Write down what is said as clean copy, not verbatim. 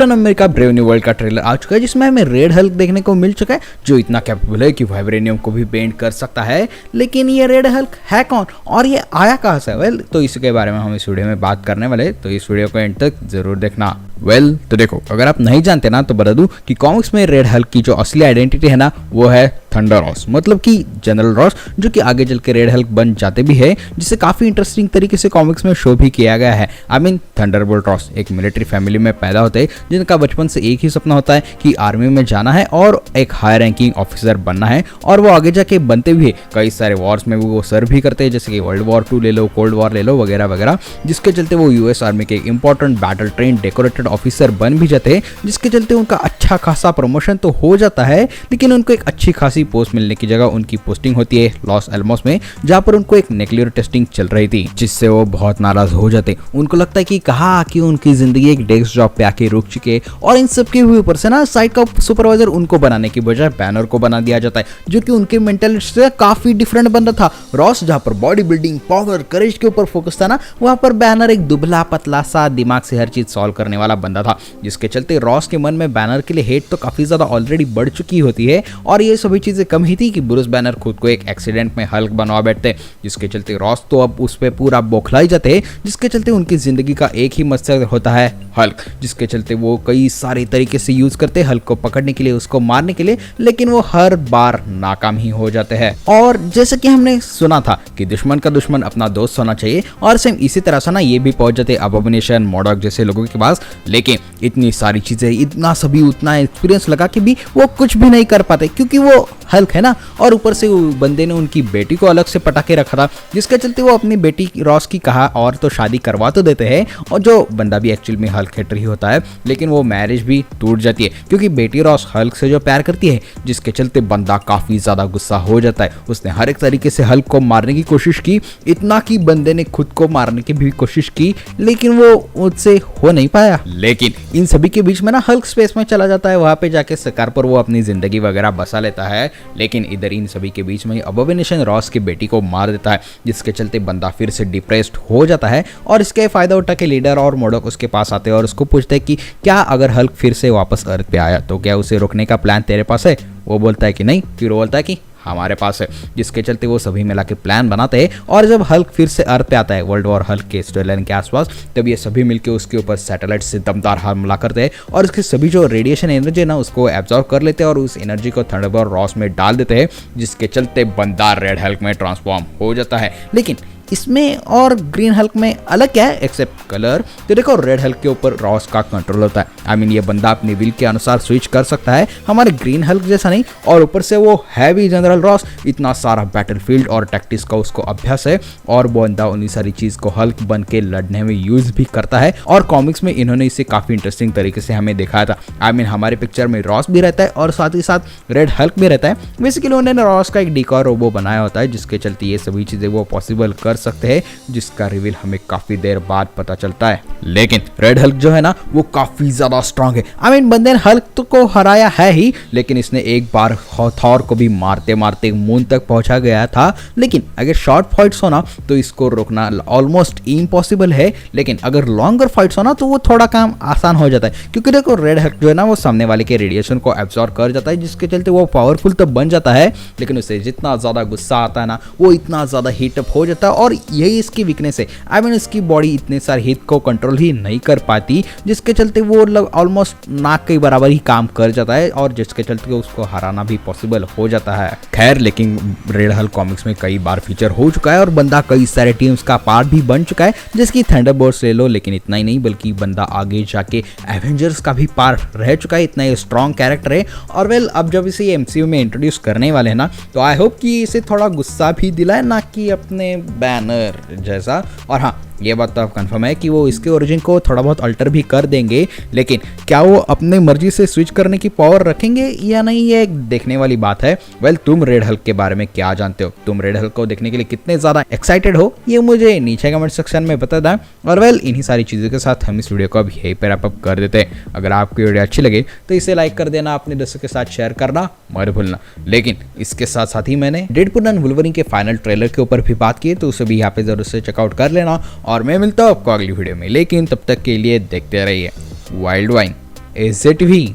Captain America brave new world का trailer आ चुका है जिसमें हमें रेड हल्क देखने को मिल चुका है जो इतना कैपेबल है कि वाइब्रेनियम को भी बेंड कर सकता है। लेकिन ये रेड हल्क है कौन और ये आया कहाँ से? तो इसके बारे में हम इस वीडियो में बात करने वाले, तो इस वीडियो को एंड तक जरूर देखना। तो देखो, अगर आप नहीं जानते ना तो बता दूं कि कॉमिक्स में रेड हल्क की जो असली आइडेंटिटी है ना वो है थंडर रॉस, मतलब कि जनरल रॉस, जो कि आगे चल के रेड हल्क बन जाते भी है, जिसे काफी इंटरेस्टिंग तरीके से कॉमिक्स में शो भी किया गया है। थंडरबोल्ट रॉस एक मिलिट्री फैमिली में पैदा होते हैं जिनका बचपन से एक ही सपना होता है कि आर्मी में जाना है और एक हाई रैंकिंग ऑफिसर बनना है, और वो आगे जाके बनते भी है। कई सारे वॉर्स में वो सर्व भी करते हैं, जैसे कि वर्ल्ड वॉर 2 ले लो, कोल्ड वॉर ले लो, वगैरह वगैरह, जिसके चलते वो यूएस आर्मी के important battle train decorated officer बन भी जाते हैं, जिसके चलते उनका अच्छा खासा प्रमोशन तो हो जाता है। लेकिन उनको एक अच्छी खासी पोस्ट मिलने की जगह उनकी पोस्टिंग होती है लॉस एल्मोस में, जहां पर उनको एक न्यूक्लियर टेस्टिंग चल रही थी, जिससे वो बहुत नाराज हो जाते। उनको लगता है कि कहा कि उनकी जिंदगी एक डेस्क जॉब पे आके रुक चुके, और इन सब के ऊपर से ना साइट का सुपरवाइजर उनको बनाने की बजाय बैनर को बना दिया जाता है, जो कि उनके मेंटालिटी से काफी डिफरेंट बंदा था। रॉस जहां पर बॉडी बिल्डिंग, पावर, करेज के ऊपर फोकस था ना, वहां पर बैनर एक दुबला पतला सा दिमाग से हर चीज सॉल्व करने वाला बंदा था, जिसके चलते रॉस के मन में बैनर के लिए हेट तो काफी ज्यादा ऑलरेडी बढ़ चुकी होती है। और ये सभी चीजें कम ही थी कि ब्रूस बैनर खुद को एक एक्सीडेंट में हल्क बनवा बैठते, जिसके चलते रॉस तो अब उस पे पूरा बौखला ही जाते हैं, जिसके चलते उनकी जिंदगी का एक ही मकसद होता है हल्क, जिसके चलते वो कई सारे तरीके से यूज करते हैं हल्क को पकड़ने के लिए, उसको मारने के लिए, लेकिन वो हर बार नाकाम ही हो जाते हैं। और जैसे कि हमने सुना था कि दुश्मन का दुश्मन अपना दोस्त होना चाहिए, और सेम इसी तरह से ना ये भी पहुंच जाते अबोमिनेशन, मॉडॉक जैसे लोगों के पास। लेकिन इतनी सारी चीजें, इतना सभी, उतना एक्सपीरियंस लगा के भी वो कुछ भी नहीं कर पाते, क्योंकि वो हल्क है ना, और ऊपर से बंदे ने उनकी बेटी को अलग से पटा के रखा था, जिसके चलते वो अपनी बेटी रॉस की कहा और तो शादी करवा तो देते हैं, और जो बंदा भी एक्चुअल में हल्क हेटर ही होता है, लेकिन वो मैरिज भी टूट जाती है क्योंकि बेटी रॉस हल्क से जो प्यार करती है, जिसके चलते बंदा काफी ज्यादा गुस्सा हो जाता है। उसने हर एक तरीके से हल्क को मारने की कोशिश की, इतना कि बंदे ने खुद को मारने की भी कोशिश की, लेकिन वो उससे हो नहीं पाया। लेकिन इन सभी के बीच में ना हल्क स्पेस में चला जाता है, वहां पे जाके शिकार पर वो अपनी जिंदगी वगैरह बसा लेता है। लेकिन इधर इन सभी के बीच में अबोमिनेशन रॉस की बेटी को मार देता है, जिसके चलते बंदा फिर से डिप्रेस्ड हो जाता है, और इसके फायदा उठा के लीडर और मॉडॉक उसके पास आते हैं और उसको पूछते हैं कि क्या अगर हल्क फिर से वापस अर्थ पे आया तो क्या उसे रोकने का प्लान तेरे पास है? वो बोलता है कि नहीं, फिर वो बोलता है कि हमारे पास है, जिसके चलते वो सभी मिला के प्लान बनाते हैं। और जब हल्क फिर से अर्थ पे आता है वर्ल्ड वॉर हल्क के स्टोरीलाइन के आसपास, तब ये सभी मिलके उसके ऊपर सैटेलाइट से दमदार हमला करते हैं, और उसके सभी जो रेडिएशन एनर्जी ना उसको एब्जॉर्ब कर लेते हैं और उस एनर्जी को थंडरबोल्ट रॉस में डाल देते हैं, जिसके चलते बंदा रेड हल्क में ट्रांसफॉर्म हो जाता है। लेकिन इसमें और ग्रीन हल्क में अलग क्या है एक्सेप्ट कलर? तो देखो, रेड हल्क के ऊपर रॉस का कंट्रोल होता है। ये बंदा अपनी विल के अनुसार स्विच कर सकता है, हमारे ग्रीन हल्क जैसा नहीं, और ऊपर से वो है भी जनरल रॉस, इतना सारा बैटलफील्ड और टैक्टिक्स का उसको अभ्यास है, और बंदा उन्हीं सारी चीज को हल्क बन के लड़ने में यूज भी करता है। और कॉमिक्स में इन्होंने इसे काफी इंटरेस्टिंग तरीके से हमें दिखाया था। हमारे पिक्चर में रॉस भी रहता है और साथ ही साथ रेड हल्क भी रहता है। बेसिकली उन्होंने रॉस का एक डिकॉर रोबो बनाया होता है, जिसके चलते ये सभी चीजें वो पॉसिबल कर सकते हैं, जिसका रिवील हमें काफी देर बाद पता चलता है। लेकिन रेड हल्क जो है ना वो काफी ज्यादा स्ट्रांग है। बंदे ने हल्क को हराया है ही, लेकिन इसने एक बार थॉर को भी मारते मारते मून तक पहुंचा गया था। लेकिन अगर शॉर्ट फाइट्स हो ना तो इसको रोकना ऑलमोस्ट इम्पॉसिबल है, लेकिन अगर लॉन्गर फाइट्स हो ना तो वो थोड़ा काम आसान हो जाता है, क्योंकि देखो रेड हल्क जो है ना वो सामने वाले के रेडिएशन को एब्जॉर्ब कर जाता है, जिसके चलते वो पावरफुल तो बन जाता है, लेकिन उसे जितना ज्यादा गुस्सा आता है ना वो इतना ज्यादा हीटअप हो जाता है। और यही इसकी वीकनेस है। इसकी बॉडी इतने सारे हीट को कंट्रोल ही नहीं कर पाती, जिसके चलते वो ऑलमोस्ट नाक के बराबर ही काम कर जाता है, और जिसके चलते उसको हराना भी पॉसिबल हो जाता है। खैर, लेकिन रेड हल्क कॉमिक्स में कई बार फीचर हो चुका है और बंदा कई सारे टीम्स का पार्ट भी बन चुका है, जैसे थंडरबोल्ट्स ले लो। लेकिन इतना ही नहीं, बल्कि बंदा आगे जाके एवेंजर्स का भी पार्ट रह चुका है, इतना स्ट्रॉन्ग कैरेक्टर है। और अब जब इसे एमसीयू में इंट्रोड्यूस करने वाले हैं ना, तो आई होप कि इसे थोड़ा गुस्सा भी दिलाए, ना कि अपने बैनर जैसा। और हाँ, ये बात तो आप कंफर्म है कि वो इसके ओरिजिन को थोड़ा बहुत अल्टर भी कर देंगे, लेकिन क्या वो अपने मर्जी से स्विच करने की पावर रखेंगे या नहीं, ये एक देखने वाली बात है। तुम रेड हल्क के बारे में क्या जानते हो? तुम रेड हल्क को देखने के लिए कितने ज्यादा एक्साइटेड हो, ये मुझे नीचे कमेंट सेक्शन में बता दें। और इन्हीं सारी चीजों के साथ हम इस वीडियो को अब यहीं पर अप कर देते हैं। अगर आपकी वीडियो अच्छी लगे तो इसे लाइक कर देना, अपने दोस्तों के साथ शेयर करना मत भूलना। लेकिन इसके साथ साथ ही मैंने डेडपूल एंड वुल्वरीन के फाइनल ट्रेलर के ऊपर भी बात की, तो उसे भी यहाँ पे जरूर से चेकआउट कर लेना। और मैं मिलता हूँ आपको अगली वीडियो में, लेकिन तब तक के लिए देखते रहिए वाइल्ड वाइन। एजेटीवी।